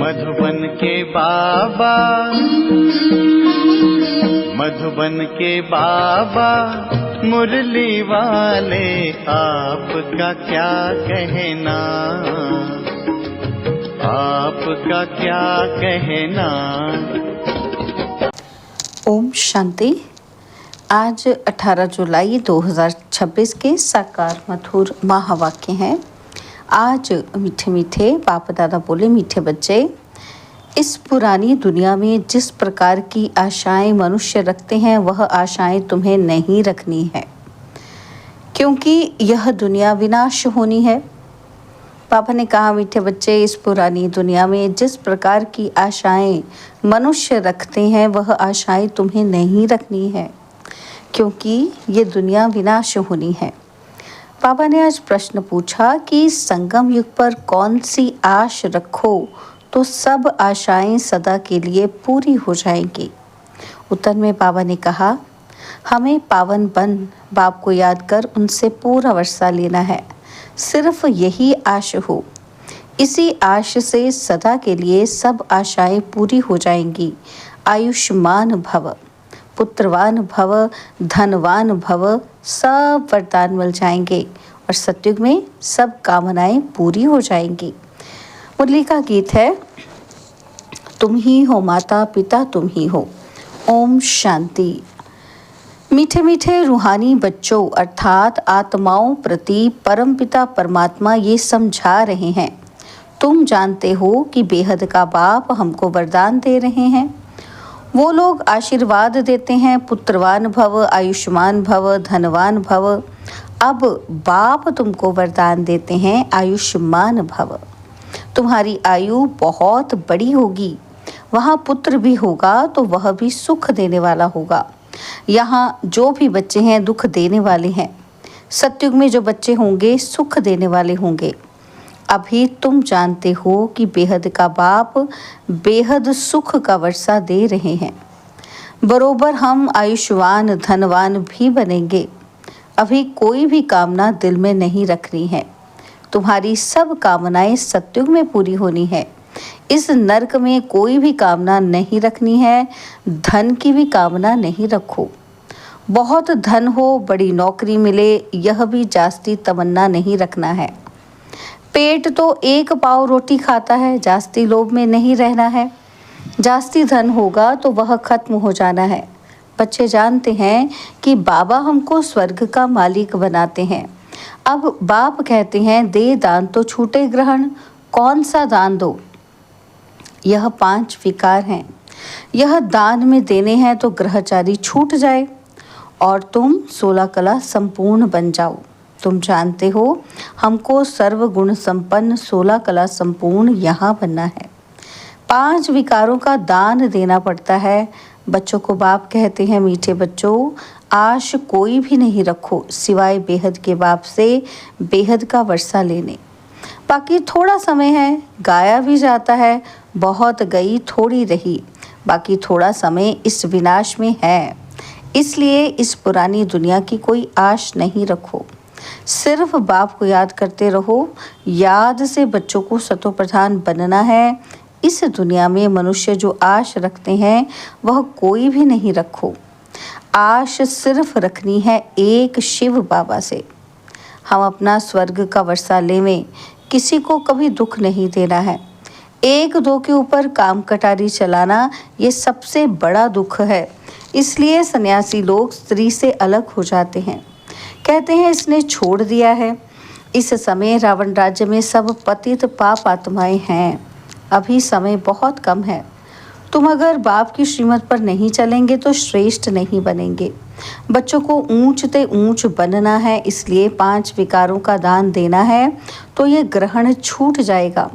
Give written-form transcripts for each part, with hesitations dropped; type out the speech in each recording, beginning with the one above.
मधुबन के बाबा, मधुबन के बाबा मुरली वाले, आपका क्या कहना, आपका क्या कहना। ओम शांति। आज 18 जुलाई 2026 के साकार मधुर महावाक्य हैं। आज मीठे मीठे बाप दादा बोले, मीठे बच्चे, इस पुरानी दुनिया में जिस प्रकार की आशाएं मनुष्य रखते हैं वह आशाएं तुम्हें नहीं रखनी है, क्योंकि यह दुनिया विनाश होनी है। पापा ने कहा, मीठे बच्चे, इस पुरानी दुनिया में जिस प्रकार की आशाएं मनुष्य रखते हैं वह आशाएं तुम्हें नहीं रखनी है, क्योंकि ये दुनिया विनाश होनी है। पापा ने आज प्रश्न पूछा कि संगम युग पर कौन सी आश रखो तो सब आशाएं सदा के लिए पूरी हो जाएंगी। उत्तर में पापा ने कहा, हमें पावन बन बाप को याद कर उनसे पूरा वर्षा लेना है। सिर्फ यही आश हो, इसी आश से सदा के लिए सब आशाएं पूरी हो जाएंगी। आयुष्मान भव, पुत्रवान भव, धनवान भव, सब वरदान मिल जाएंगे और सतयुग में सब कामनाएं पूरी हो जाएंगी। मुरली का गीत है, तुम ही हो माता पिता, तुम ही हो। ओम शांति। मीठे मीठे रूहानी बच्चों अर्थात आत्माओं प्रति परमपिता परमात्मा ये समझा रहे हैं, तुम जानते हो कि बेहद का बाप हमको वरदान दे रहे हैं। वो लोग आशीर्वाद देते हैं, पुत्रवान भव, आयुष्मान भव, धनवान भव। अब बाप तुमको वरदान देते हैं, आयुष्मान भव। तुम्हारी आयु बहुत बड़ी होगी, वहाँ पुत्र भी होगा तो वह भी सुख देने वाला होगा। यहाँ जो भी बच्चे हैं दुख देने वाले हैं, सतयुग में जो बच्चे होंगे सुख देने वाले होंगे। अभी तुम जानते हो कि बेहद का बाप बेहद सुख का वर्षा दे रहे हैं। बरोबर हम आयुष्मान धनवान भी बनेंगे। अभी कोई भी कामना दिल में नहीं रखनी है। तुम्हारी सब कामनाएं सतयुग में पूरी होनी है। इस नरक में कोई भी कामना नहीं रखनी है। धन की भी कामना नहीं रखो। बहुत धन हो, बड़ी नौकरी मिले, यह भी जास्ती तमन्ना नहीं रखना है। पेट तो एक पाव रोटी खाता है, जास्ती लोभ में नहीं रहना है। जास्ती धन होगा तो वह खत्म हो जाना है। बच्चे जानते हैं कि बाबा हमको स्वर्ग का मालिक बनाते हैं। अब बाप कहते हैं, दे दान तो छूटे ग्रहण, कौन सा दान दो। यह 5 विकार हैं। यह दान में देने हैं तो ग्रहचारी छूट जाए और तुम 16 कला संपूर्ण बन जाओ। तुम जानते हो हमको सर्वगुण संपन्न 16 कला संपूर्ण यहाँ बनना है। 5 विकारों का दान देना पड़ता है। बच्चों को बाप कहते हैं, मीठे बच्चों, आश कोई भी नहीं रखो सिवाय बेहद के बाप से बेहद का वर्षा लेने। बाकी थोड़ा समय है, गाया भी जाता है, बहुत गई थोड़ी रही। बाकी थोड़ा समय इस विनाश में है, इसलिए इस पुरानी दुनिया की कोई आश नहीं रखो। सिर्फ बाप को याद करते रहो। याद से बच्चों को सतो प्रधान बनना है। इस दुनिया में मनुष्य जो आश रखते हैं वह कोई भी नहीं रखो। आश सिर्फ रखनी है एक शिव बाबा से। हम अपना स्वर्ग का वर्षा लेवें, किसी को कभी दुख नहीं देना है। एक दो के ऊपर काम कटारी चलाना ये सबसे बड़ा दुख है। इसलिए सन्यासी लोग स्त्री से अलग हो जाते हैं, कहते हैं इसने छोड़ दिया है। इस समय रावण राज्य में सब पतित पाप आत्माएं हैं। अभी समय बहुत कम है। तुम अगर बाप की श्रीमत पर नहीं चलेंगे तो श्रेष्ठ नहीं बनेंगे। बच्चों को ऊंच ते ऊंच बनना है, इसलिए 5 विकारों का दान देना है तो ये ग्रहण छूट जाएगा।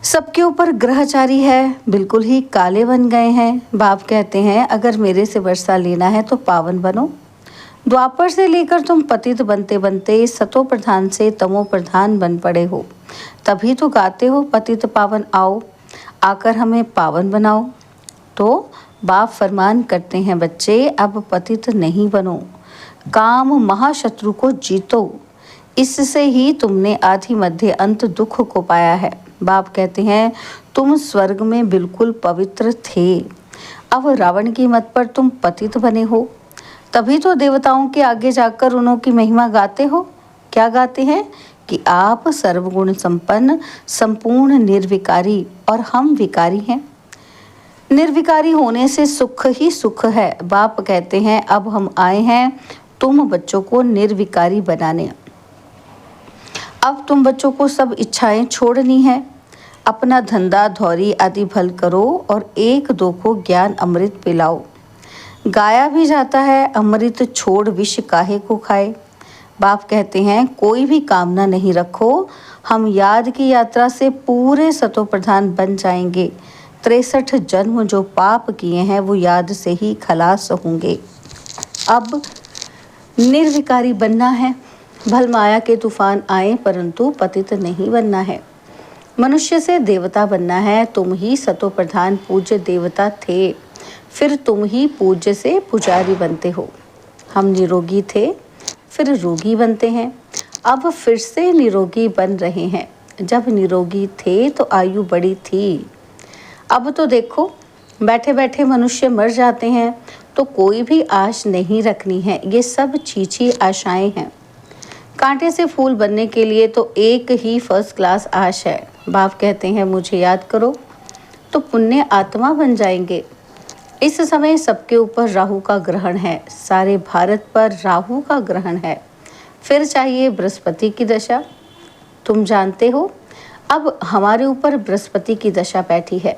सबके ऊपर ग्रहचारी है, बिल्कुल ही काले बन गए हैं। बाप कहते हैं, अगर मेरे से वर्षा लेना है तो पावन बनो। द्वापर से लेकर तुम पतित बनते बनते सतो प्रधान से तमो प्रधान बन पड़े हो। तभी तो गाते हो, पतित पावन आओ, आकर हमें पावन बनाओ। तो बाप फरमान करते हैं, बच्चे अब पतित नहीं बनो, काम महाशत्रु को जीतो। इससे ही तुमने आदि मध्य अंत दुख को पाया है। बाप कहते हैं तुम स्वर्ग में बिल्कुल पवित्र थे, अब रावण की मत पर तुम पतित बने हो। तभी तो देवताओं के आगे जाकर उन्हों की महिमा गाते हो। क्या गाते हैं कि आप सर्वगुण संपन्न, संपूर्ण निर्विकारी और हम विकारी हैं। निर्विकारी होने से सुख ही सुख है। बाप कहते हैं अब हम आए हैं तुम बच्चों को निर्विकारी बनाने। अब तुम बच्चों को सब इच्छाएं छोड़नी है। अपना धंधा धौरी आदि भल करो और एक दो को ज्ञान अमृत पिलाओ। गाया भी जाता है अमृत छोड़ विष काहे को खाए। बाप कहते हैं कोई भी कामना नहीं रखो, हम याद की यात्रा से पूरे सतो प्रधान बन जाएंगे। 63 जन्म जो पाप किए हैं वो याद से ही खलास होंगे। अब निर्विकारी बनना है। भल माया के तूफान आए परंतु पतित नहीं बनना है। मनुष्य से देवता बनना है। तुम ही सतो प्रधान पूज्य देवता थे, फिर तुम ही पूज्य से पुजारी बनते हो। हम निरोगी थे, फिर रोगी बनते हैं, अब फिर से निरोगी बन रहे हैं। जब निरोगी थे तो आयु बड़ी थी। अब तो देखो बैठे बैठे मनुष्य मर जाते हैं, तो कोई भी आश नहीं रखनी है। ये सब छीछी आशाएं हैं। कांटे से फूल बनने के लिए तो एक ही फर्स्ट क्लास आश है। बाप कहते हैं मुझे याद करो तो पुण्य आत्मा बन जाएंगे। इस समय सबके ऊपर राहु का ग्रहण है, सारे भारत पर राहु का ग्रहण है। फिर चाहिए बृहस्पति की दशा। तुम जानते हो अब हमारे ऊपर बृहस्पति की दशा बैठी है।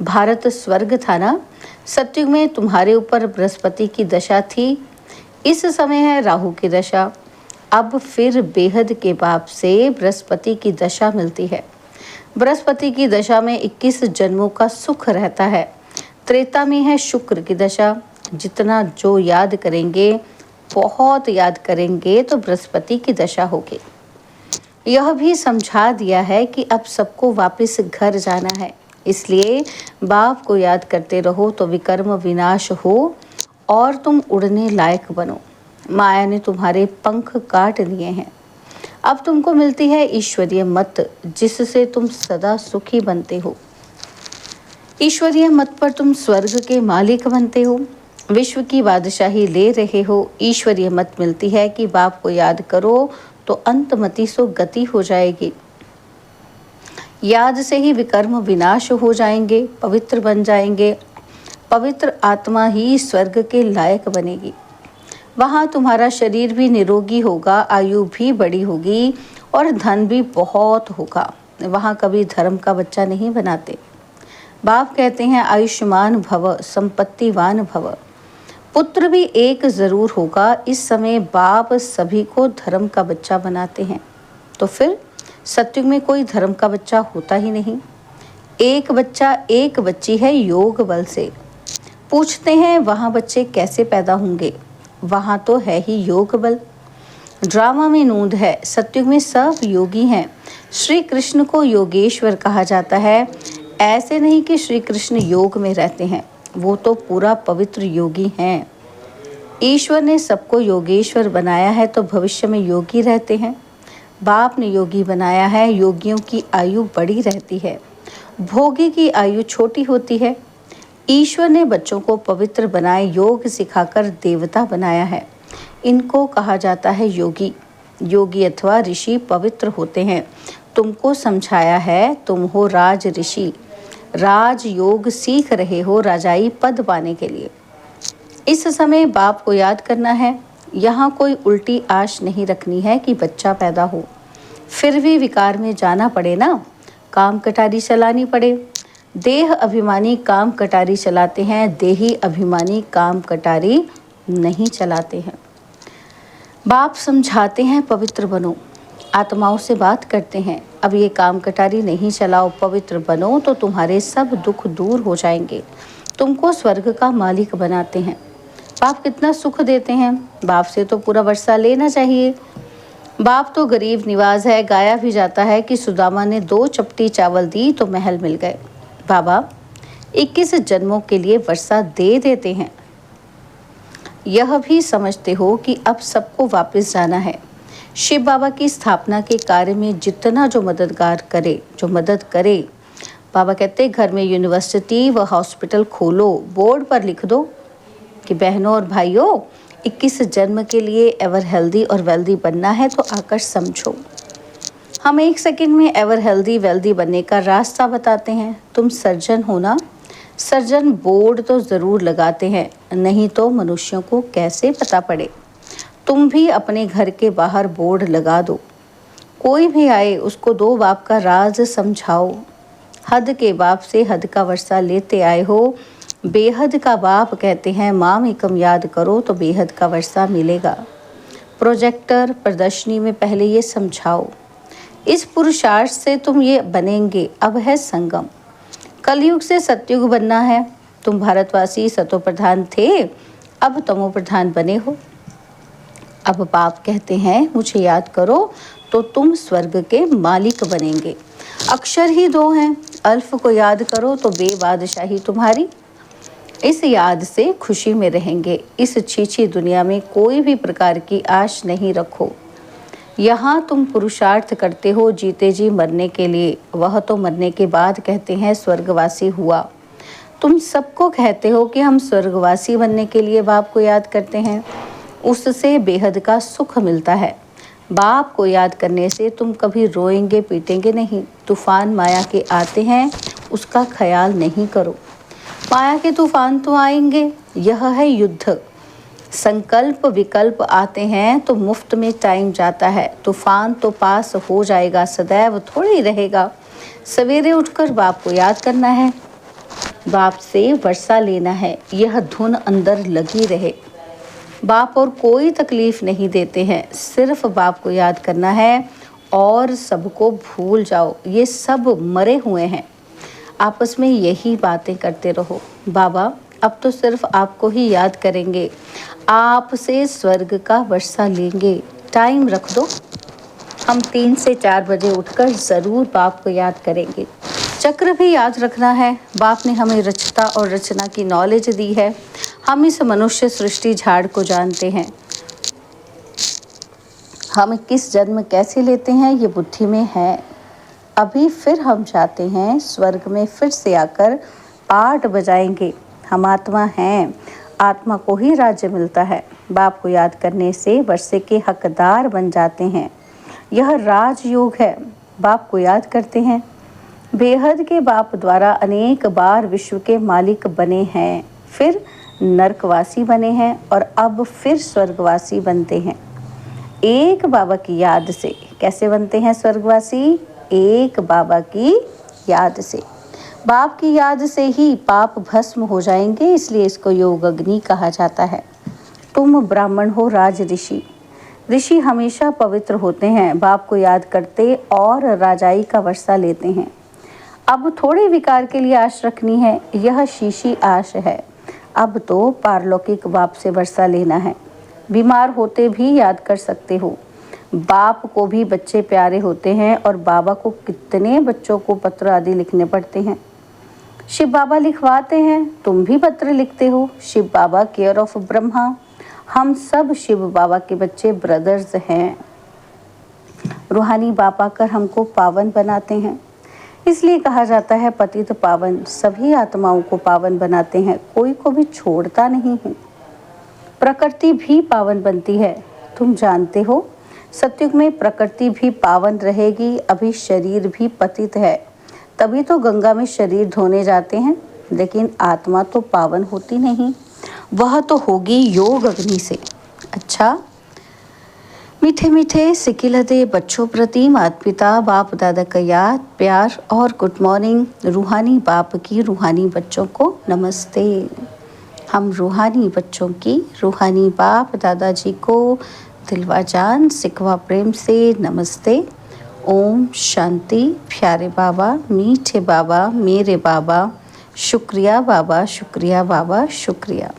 भारत स्वर्ग था ना, सतयुग में तुम्हारे ऊपर बृहस्पति की दशा थी। इस समय है राहु की दशा। अब फिर बेहद के बाप से बृहस्पति की दशा मिलती है। बृहस्पति की दशा में 21 जन्मों का सुख रहता है। त्रेता में है शुक्र की दशा। जितना जो याद करेंगे, बहुत याद करेंगे तो बृहस्पति की दशा होगी। यह भी समझा दिया है कि अब सबको वापस घर जाना है, इसलिए बाप को याद करते रहो तो विकर्म विनाश हो और तुम उड़ने लायक बनो। माया ने तुम्हारे पंख काट लिए हैं। अब तुमको मिलती है ईश्वरीय मत, जिससे तुम सदा सुखी बनते हो। ईश्वरीय मत पर तुम स्वर्ग के मालिक बनते हो, विश्व की बादशाही ले रहे हो। ईश्वरीय मत मिलती है कि बाप को याद करो तो अंतमति सो गति हो जाएगी। याद से ही विकर्म विनाश हो जाएंगे, पवित्र बन जाएंगे। पवित्र आत्मा ही स्वर्ग के लायक बनेगी। वहाँ तुम्हारा शरीर भी निरोगी होगा, आयु भी बड़ी होगी और धन भी बहुत होगा। वहाँ कभी धर्म का बच्चा नहीं बनाते। बाप कहते हैं आयुष्मान भव, संपत्तिवान भव। पुत्र भी एक जरूर होगा। इस समय बाप सभी को धर्म का बच्चा बनाते हैं। तो फिर सतयुग में कोई धर्म का बच्चा होता ही नहीं। एक बच्चा एक बच्ची है योग बल से। पूछते हैं वहाँ बच्चे कैसे पैदा होंगे? वहाँ तो है ही योग बल। ड्रामा में नूंद है। सतयुग में सब योगी हैं। श्री कृष्ण को योगेश्वर कहा जाता है। ऐसे नहीं कि श्री कृष्ण योग में रहते हैं, वो तो पूरा पवित्र योगी हैं। ईश्वर ने सबको योगेश्वर बनाया है तो भविष्य में योगी रहते हैं। बाप ने योगी बनाया है। योगियों की आयु बड़ी रहती है, भोगी की आयु छोटी होती है। ईश्वर ने बच्चों को पवित्र बनाए, योग सिखाकर देवता बनाया है। इनको कहा जाता है योगी। योगी अथवा ऋषि पवित्र होते हैं। तुमको समझाया है, तुम हो राज ऋषि। राज योग सीख रहे हो राजाई पद पाने के लिए। इस समय बाप को याद करना है। यहाँ कोई उल्टी आश नहीं रखनी है कि बच्चा पैदा हो, फिर भी विकार में जाना पड़े ना, काम कटारी चलानी पड़े। देह अभिमानी काम कटारी चलाते हैं, देही अभिमानी काम कटारी नहीं चलाते हैं। बाप समझाते हैं पवित्र बनो, आत्माओं से बात करते हैं। अब ये काम कटारी नहीं चलाओ, पवित्र बनो तो तुम्हारे सब दुख दूर हो जाएंगे। तुमको स्वर्ग का मालिक बनाते हैं। बाप कितना सुख देते हैं। बाप से तो पूरा वर्षा लेना चाहिए। बाप तो गरीब निवाज है। गाया भी जाता है कि सुदामा ने 2 चपटी चावल दी तो महल मिल गए। बाबा 21 जन्मों के लिए वर्षा दे देते हैं। यह भी समझते हो कि अब सबको वापस जाना है। शिव बाबा की स्थापना के कार्य में जितना जो मदद करे, बाबा कहते घर में यूनिवर्सिटी व हॉस्पिटल खोलो, बोर्ड पर लिख दो कि बहनों और भाइयों 21 जन्म के लिए एवर हेल्दी और वेल्दी बनना है तो आकर समझो। हम 1 सेकंड में एवर हेल्दी वेल्दी बनने का रास्ता बताते हैं। तुम सर्जन हो ना, सर्जन बोर्ड तो ज़रूर लगाते हैं, नहीं तो मनुष्यों को कैसे पता पड़े। तुम भी अपने घर के बाहर बोर्ड लगा दो, कोई भी आए उसको 2 बाप का राज समझाओ। हद के बाप से हद का वर्षा लेते आए हो, बेहद का बाप कहते हैं माम एकम याद करो तो बेहद का वर्षा मिलेगा। प्रोजेक्टर प्रदर्शनी में पहले ये समझाओ, इस पुरुषार्थ से तुम ये बनेंगे। अब है संगम, कलयुग से सतयुग बनना है। तुम भारतवासी सतो प्रधान थे, अब तमो प्रधान बने हो। अब बाप कहते हैं मुझे याद करो तो तुम स्वर्ग के मालिक बनेंगे। अक्षर ही 2 हैं, अल्फ को याद करो तो बेबादशाही तुम्हारी। इस याद से खुशी में रहेंगे। इस छीछी दुनिया में कोई भी प्रकार की आश नहीं रखो। यहाँ तुम पुरुषार्थ करते हो जीते जी मरने के लिए, वह तो मरने के बाद कहते हैं स्वर्गवासी हुआ। तुम सबको कहते हो कि हम स्वर्गवासी बनने के लिए बाप को याद करते हैं, उससे बेहद का सुख मिलता है। बाप को याद करने से तुम कभी रोएंगे पीटेंगे नहीं। तूफान माया के आते हैं, उसका ख्याल नहीं करो। माया के तूफान तो आएंगे, यह है युद्ध। संकल्प विकल्प आते हैं तो मुफ्त में टाइम जाता है। तूफान तो पास हो जाएगा, सदैव थोड़ी रहेगा। सवेरे उठकर बाप को याद करना है, बाप से वर्षा लेना है, यह धुन अंदर लगी रहे। बाप और कोई तकलीफ नहीं देते हैं, सिर्फ बाप को याद करना है और सबको भूल जाओ। ये सब मरे हुए हैं, आपस में यही बातें करते रहो। बाबा अब तो सिर्फ आपको ही याद करेंगे, आपसे स्वर्ग का वर्षा लेंगे। टाइम रख दो, हम 3 से 4 बजे उठकर ज़रूर बाप को याद करेंगे। चक्र भी याद रखना है, बाप ने हमें रचता और रचना की नॉलेज दी है। हम इस मनुष्य सृष्टि झाड़ को जानते हैं, हम किस जन्म कैसे लेते हैं ये बुद्धि में है। अभी फिर हम चाहते हैं स्वर्ग में फिर से आकर पाठ बजाएंगे। हम आत्मा हैं, आत्मा को ही राज्य मिलता है। बाप को याद करने से वर्षे के हकदार बन जाते हैं, यह राजयोग है। बाप को याद करते हैं, बेहद के बाप द्वारा अनेक बार विश्व के मालिक बने हैं, फिर नरकवासी बने हैं और अब फिर स्वर्गवासी बनते हैं। एक बाबा की याद से कैसे बनते हैं स्वर्गवासी? एक बाबा की याद से। बाप की याद से ही पाप भस्म हो जाएंगे, इसलिए इसको योग अग्नि कहा जाता है। तुम ब्राह्मण हो राज ऋषि, ऋषि हमेशा पवित्र होते हैं, बाप को याद करते और राजाई का वर्षा लेते हैं। अब थोड़े विकार के लिए आश रखनी है, यह शीशी आश है। अब तो पारलौकिक बाप से वर्षा लेना है। बीमार होते भी याद कर सकते हो। बाप को भी बच्चे प्यारे होते हैं और बाबा को कितने बच्चों को पत्र आदि लिखने पड़ते हैं। शिव बाबा लिखवाते हैं, तुम भी पत्र लिखते हो। शिव बाबा केयर ऑफ ब्रह्मा, हम सब शिव बाबा के बच्चे ब्रदर्स हैं। रूहानी बाप आकर हमको पावन बनाते हैं, इसलिए कहा जाता है पतित पावन। सभी आत्माओं को पावन बनाते हैं, कोई को भी छोड़ता नहीं है। प्रकृति भी पावन बनती है, तुम जानते हो सतयुग में प्रकृति भी पावन रहेगी। अभी शरीर भी पतित है, तभी तो गंगा में शरीर धोने जाते हैं, लेकिन आत्मा तो पावन होती नहीं, वह तो होगी योग अग्नि से। अच्छा, मीठे मीठे सिकिलदे बच्चों प्रति माता पिता बाप दादा का याद प्यार और गुड मॉर्निंग। रूहानी बाप की रूहानी बच्चों को नमस्ते। हम रूहानी बच्चों की रूहानी बाप दादाजी को दिलवा जान सिकवा प्रेम से नमस्ते। ओम शांति। प्यारे बाबा, मीठे बाबा, मेरे बाबा, शुक्रिया बाबा, शुक्रिया बाबा, शुक्रिया।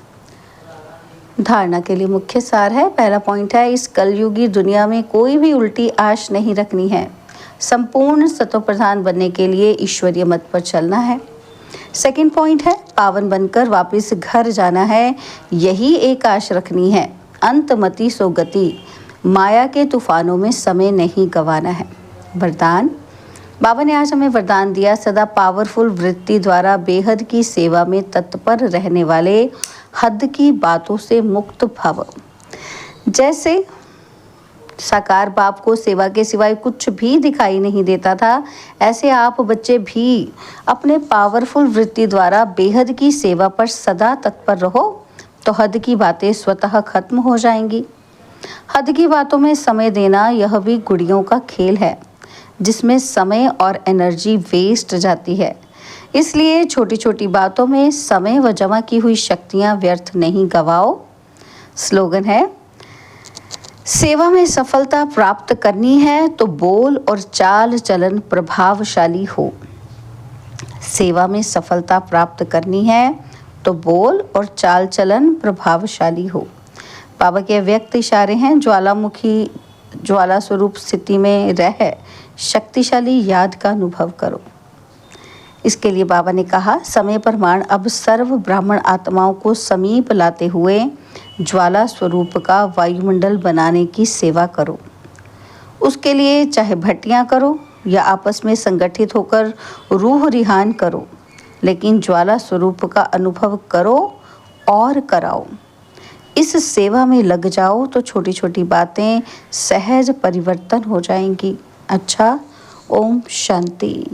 धारणा के लिए मुख्य सार है। पहला पॉइंट है, इस कलयुगी दुनिया में कोई भी उल्टी आश नहीं रखनी है। संपूर्ण सतो प्रधान बनने के लिए ईश्वरीय मत पर चलना है। सेकंड पॉइंट है, पावन बनकर वापस घर जाना है, यही एक आश रखनी है। अंतमति सो गति, माया के तूफानों में समय नहीं गंवाना है। वरदान, बाबा ने आज हमें वरदान दिया, सदा पावरफुल वृत्ति द्वारा बेहद की सेवा में तत्पर रहने वाले हद की बातों से मुक्त भव। जैसे साकार बाप को सेवा के सिवाय कुछ भी दिखाई नहीं देता था, ऐसे आप बच्चे भी अपने पावरफुल वृत्ति द्वारा बेहद की सेवा पर सदा तत्पर रहो तो हद की बातें स्वतः खत्म हो जाएंगी। हद की बातों में समय देना यह भी गुड़ियों का खेल है, जिसमें समय और एनर्जी वेस्ट जाती है। इसलिए छोटी छोटी बातों में समय व जमा की हुई शक्तियां व्यर्थ नहीं गवाओ। स्लोगन है, सेवा में सफलता प्राप्त करनी है तो बोल और चाल चलन प्रभावशाली हो। सेवा में सफलता प्राप्त करनी है तो बोल और चाल चलन प्रभावशाली हो। बाबा के व्यक्त इशारे हैं, ज्वालामुखी ज्वाला स्वरूप स्थिति में रह शक्तिशाली याद का अनुभव करो। इसके लिए बाबा ने कहा, समय प्रमाण अब सर्व ब्राह्मण आत्माओं को समीप लाते हुए ज्वाला स्वरूप का वायुमंडल बनाने की सेवा करो। उसके लिए चाहे भट्टियाँ करो या आपस में संगठित होकर रूह रिहान करो, लेकिन ज्वाला स्वरूप का अनुभव करो और कराओ। इस सेवा में लग जाओ तो छोटी छोटी बातें सहज परिवर्तन हो जाएंगी। अच्छा, ओम शांति।